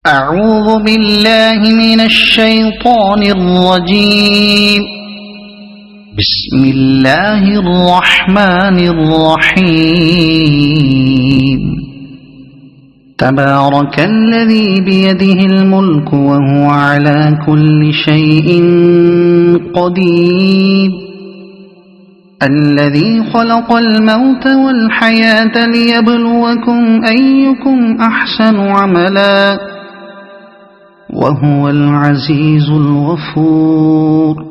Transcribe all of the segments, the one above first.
أعوذ بالله من الشيطان الرجيم. بسم الله الرحمن الرحيم. تبارك الذي بيده الملك وهو على كل شيء قدير. الذي خلق الموت والحياة ليبلوكم أيكم أحسن عملا وهو العزيز الغفور.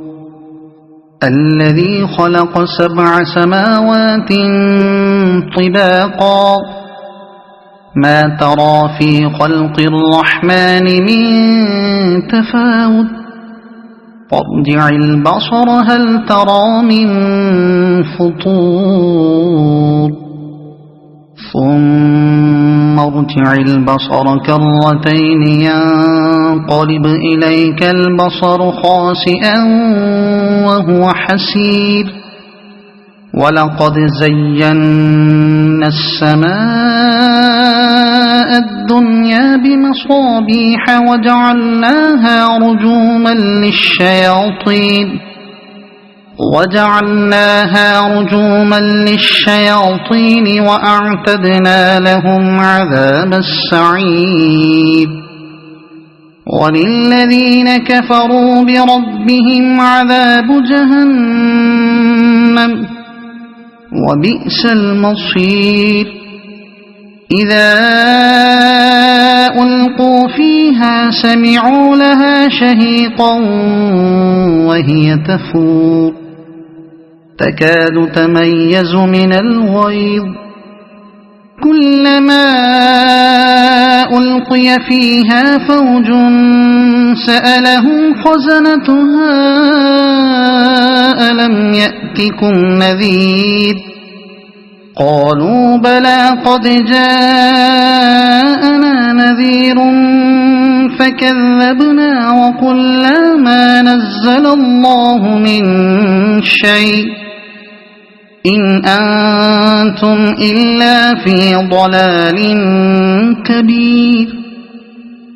الذي خلق 7 سماوات طباقا ما ترى في خلق الرحمن من تفاوت فارجع البصر هل ترى من فطور ثم ارجع البصر كرتين ينقلب إليك البصر خاسئا وهو حسير. ولقد زينا السماء الدنيا بمصابيح وجعلناها رجوما للشياطين وأعتدنا لهم عذاب السعير. وللذين كفروا بربهم عذاب جهنم وبئس المصير. إذا ألقوا فيها سمعوا لها شهيقا وهي تفور تكاد تميز من الغيظ. كلما ألقي فيها فوج سألهم خزنتها ألم يأتكم نذير قالوا بلى قد جاءنا نذير فكذبنا وقلنا ما نزل الله من شيء إن أنتم إلا في ضلال كبير.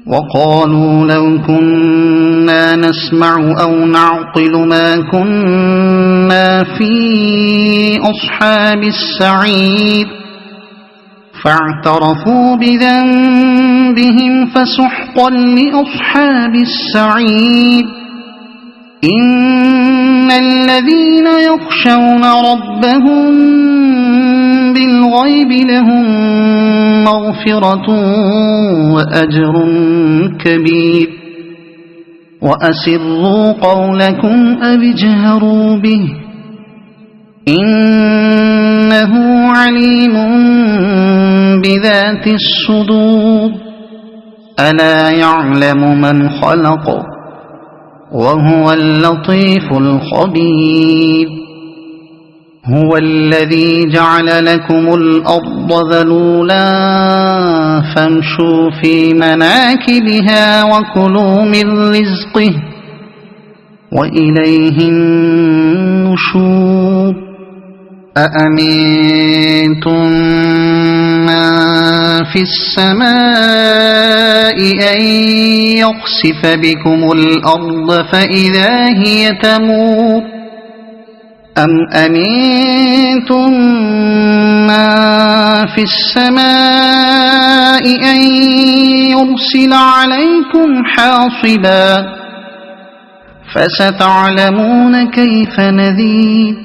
وقالوا لو كنا نسمع أو نعقل ما كنا في أصحاب السعير فاعترفوا بذنبهم فسحقا لأصحاب السعير. إن الذين يخشون ربهم بالغيب لهم مغفرة وأجر كبير. وأسروا قولكم أو اجهروا به إنه عليم بذات الصدور. ألا يعلم من خلق وهو اللطيف الخبير. هو الذي جعل لكم الأرض ذلولا فامشوا في مناكبها وكلوا من رزقه وإليه النشور. أأمنتم من في السماء أن يخسف بكم الأرض فإذا هي تمور أم أمنتم من في السماء أن يرسل عليكم حاصبا فستعلمون كيف نذير.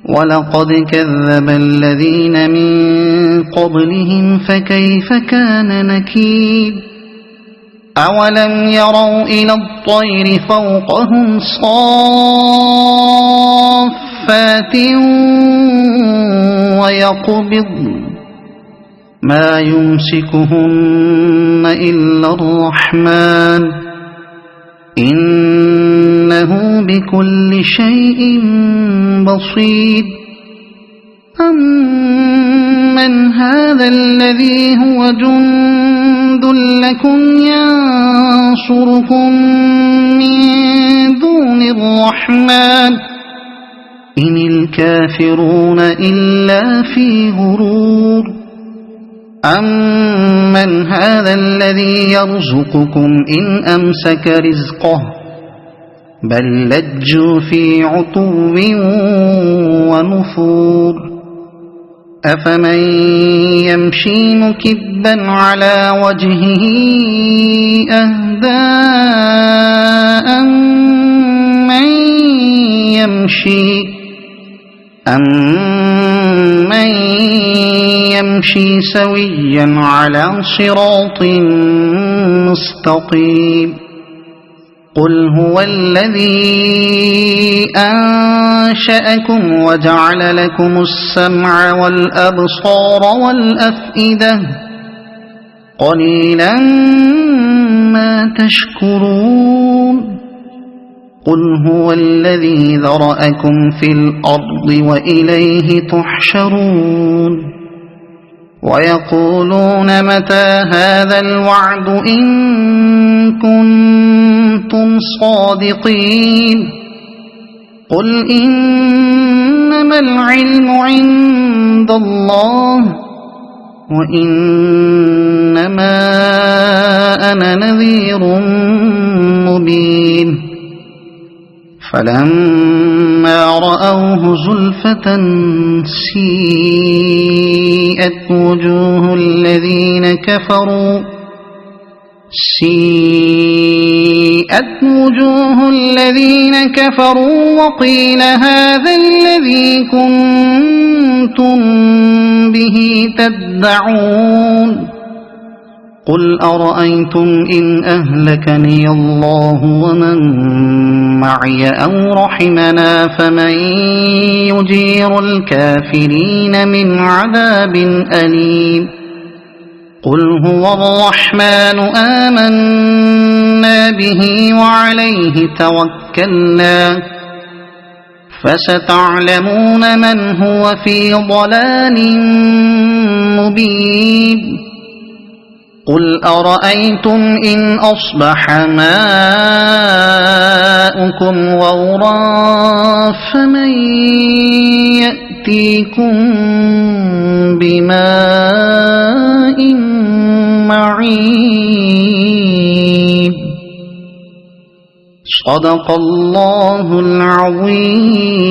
ولقد كذب الذين من قبلهم فكيف كان نكير. أولم يروا إلى الطير فوقهم صافات ويقبضن ما يمسكهن إلا الرحمن إنه بكل شيء بصير. أمن هذا الذي هو جند لكم ينصركم من دون الرحمن إن الكافرون إلا في غرور. أَمَّنْ هَذَا الَّذِي يَرْزُقُكُمْ إِنْ أَمْسَكَ رِزْقَهُ بَلْ لَجُّوا فِي عُتُوٍّ وَنُفُورٍ أَفَمَنْ يَمْشِي مُكِبًّا عَلَى وَجْهِهِ أَهْدَىٰ أَمَّن يَمْشِي سَوِيًّا عَلَى صِرَاطٍ مُّسْتَقِيمٍ قُلْ هُوَ الَّذِي أَنشَأَكُمْ وَجَعَلَ لَكُمُ السَّمْعَ وَالْأَبْصَارَ وَالْأَفْئِدَةَ قَلِيلًا مَّا تَشْكُرُونَ قُلْ هُوَ الَّذِي ذَرَأَكُمْ فِي الْأَرْضِ وَإِلَيْهِ تُحْشَرُونَ وَيَقُولُونَ مَتَىٰ هَٰذَا الْوَعْدُ إِن كُنتُمْ صَادِقِينَ قُلْ إِنَّمَا الْعِلْمُ عِندَ اللَّهِ وَإِنَّمَا أَنَا نَذِيرٌ مُّبِينٌ فَلَمَّا رَأَوْهُ زُلْفَةً سِيئَتْ وُجُوهُ الَّذِينَ كَفَرُوا وَقِيلَ هَٰذَا الَّذِي كُنتُم بِهِ تَدَّعُونَ قُلْ أَرَأَيْتُمْ إِنْ أَهْلَكَنِيَ اللَّهُ وَمَن مَّعِيَ أَوْ رَحِمَنَا فَمَن يُجِيرُ الْكَافِرِينَ مِنْ عَذَابٍ أَلِيمٍ قُلْ هُوَ الرَّحْمَٰنُ آمَنَّا بِهِ وَعَلَيْهِ تَوَكَّلْنَا فَسَتَعْلَمُونَ مَنْ هُوَ فِي ضَلَالٍ مُّبِينٍ قُلْ أَرَأَيْتُمْ إِنْ أَصْبَحَ مَاؤُكُمْ غَوْرًا فَمَن يَأْتِيكُم بِمَاءٍ مَّعِينٍ صَدَقَ اللَّهُ الْعَظِيمُ.